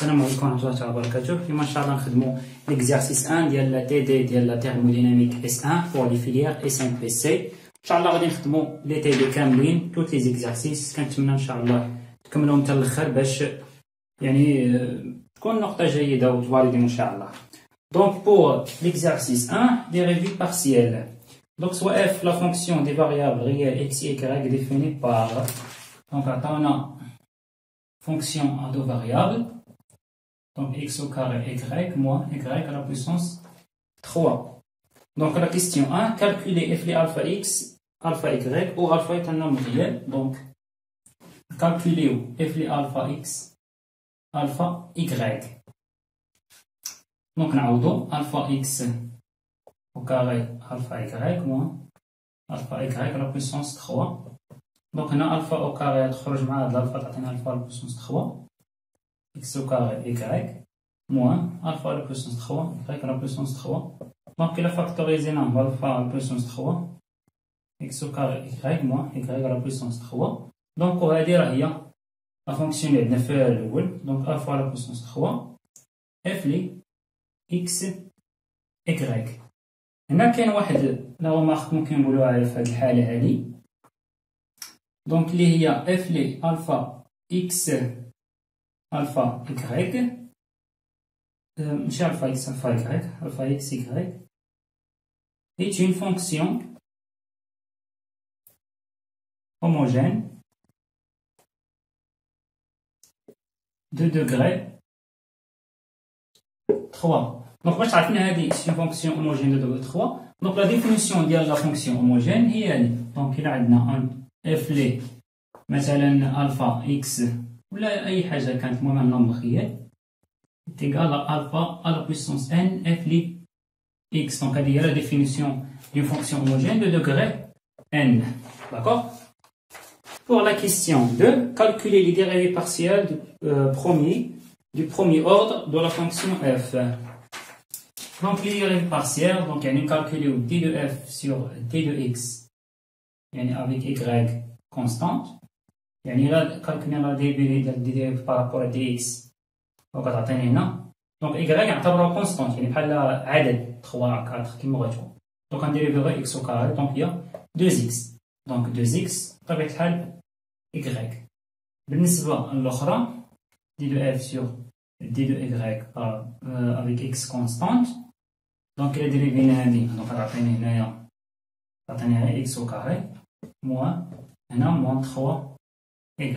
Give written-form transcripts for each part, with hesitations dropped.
السلام عليكم ورحمة الله تعالى وبركاته. اليوم إن شاء الله نخدمو ليكزارسيس 1 ديال لا تي دي ديال لا تيرموديناميك اس 1 بور لي فيليير اس 5 اس سي. إن شاء الله غادي نخدمو لي تي دي كاملين توت لي زيكزارسيس. كنتمنى إن شاء الله تكملوهم حتى الآخر باش يعني تكون نقطة جيدة وتفاليديو إن شاء الله. Donc pour l'exercice 1, des revues partielles. Donc soit f la fonction des variables réelles x et y définie par, donc on a fonction à deux variables, donc x au carré y moins y à la puissance 3. Donc la question 1, calculer f les alpha x, alpha y, où alpha est un nombre réel. Donc calculer f les alpha x, alpha y. Donc نعوضو alpha x au carré alpha y moins alpha y à la puissance 3. Donc هنا alpha au carré تخرج مع هاد الالفا تعطينا alpha à la puissance 3 x au carré y moins alpha à la puissance 3 y à la puissance 3. Donc il a factorisé alpha à la puissance 3 x au carré y moins y à la puissance 3. Donc وهادي راه هي la fonction اللي عندنا فيها الأول. Donc alpha à la puissance 3 f لي x y. هنا كاين واحد لا غومارك ممكن نقولوها في هاد الحالة هادي. دونك اللي هي f لي alpha x alpha y ماشي alpha x alpha y alpha x y est une fonction homogène de degré 3. Donc باش تعرفنا هذه c'est une fonction homogène de degré 3. Donc la définition ديال la fonction homogène هي هذه. Donc إلا عندنا f لي مثلا الفا x ولا اي حاجه كانت المهم un nombre réel est égal à alpha à la puissance n f لي x. Donc هذه هي la définition d'une fonction homogène de degré n. D'accord? Pour la question 2, calculer les dérivées partielles du premier ordre de la fonction f. Donc les dérivées partielles, donc يعني calculer d de f sur d de x يعني avec y constante. يعني إلا كالكولينا لا ديريفي ديال دي دي بارابور دي اكس وكتعطيني هنا دونك إيكغيك نعتبروها كونستونت يعني بحال عدد 3 4 كيما بغيتو. دونك غنديريفيو غير اكس او كاري دونك هي 2 اكس. دونك 2 اكس بطبيعة الحال إيكغيك. بالنسبة للأخرى دي دو اف سور دي دو إيكغيك افيك اكس كونستونت. دونك إلا ديريفينا هادي دونك غتعطيني هنايا تعطيني غير اكس او كاري موان هنا موان 3 y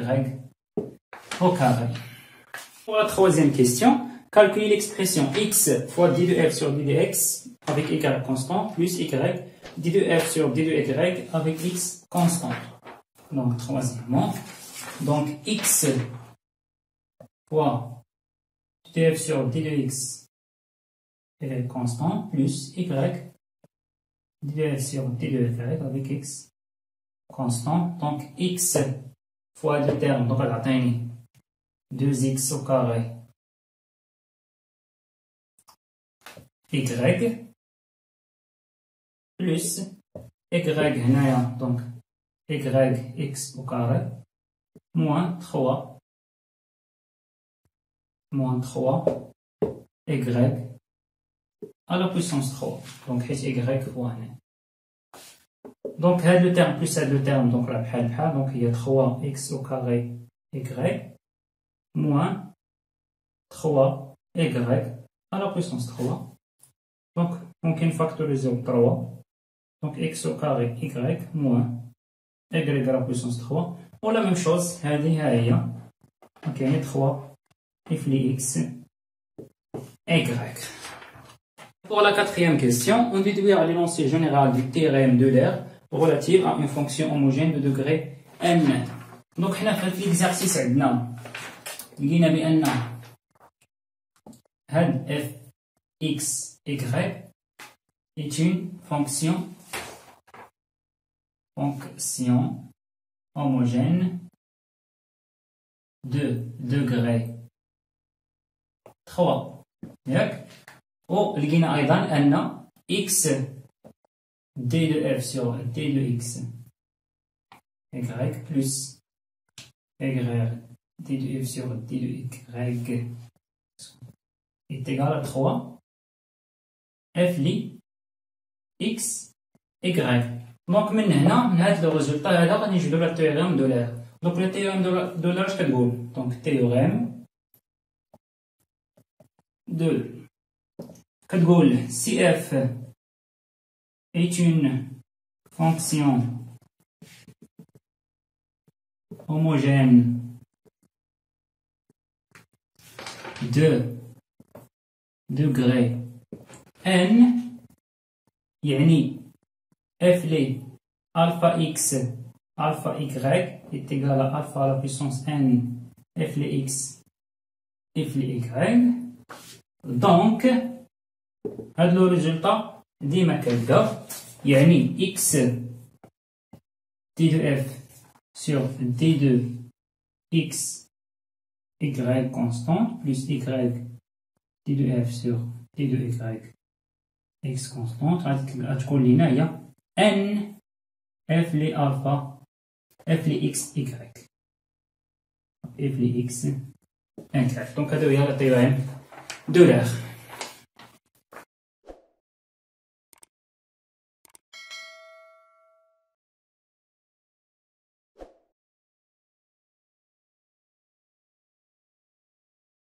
au carré. Pour la troisième question, calculer l'expression x fois d de f sur d de x avec y constant plus y d de f sur d de y avec x constant. Donc troisièmement, donc x fois d de f sur d de x est constant plus y d de f sur d de y avec x constant. Donc x fois deux termes, donc elle atteint 2x au carré y plus y هنايا donc y x au carré moins 3 y à la puissance 3. donc حيت y fois هنا. Donc, هاد le terme plus هاد le terme, donc la بحال بحال, donc il y a 3x au carré y moins 3y à la puissance 3. Donc, on peut factoriser au 3. Donc, x au carré y moins y à la puissance 3. Pour la même chose, هادي ها هي. Donc, il y a 3 f x y. Pour la quatrième question, on déduit à l'énoncé général du théorème d'Euler relative à une fonction homogène de degré n. Donc حنا في l'exercice عندنا لقينا بأن هاد f x y est une fonction homogène de degré 3. ياك؟ ولقينا أيضا أن x d de f sur d de x y plus y d de f sur d de y est égal à 3 f li x y. Donc من هنا من هاد لو ريزولتا هذا غادي نجبدو لا تيوريم دو لير. دونك لا تيوريم دو لير اش كتقول؟ دونك تيوريم دو كتقول si f est une fonction homogène de degré n, يعني f les alpha x alpha y est égal à alpha à la puissance n f les x f les y. Donc هاد لو ريزولتا ديما كيبدا يعني x d de f sur d de x y constante plus y d de f sur d de y x constante غتكون لينا هي n f لي alpha f لي x y f لي x y. دونك هادو هي لا تيوريم دو لير.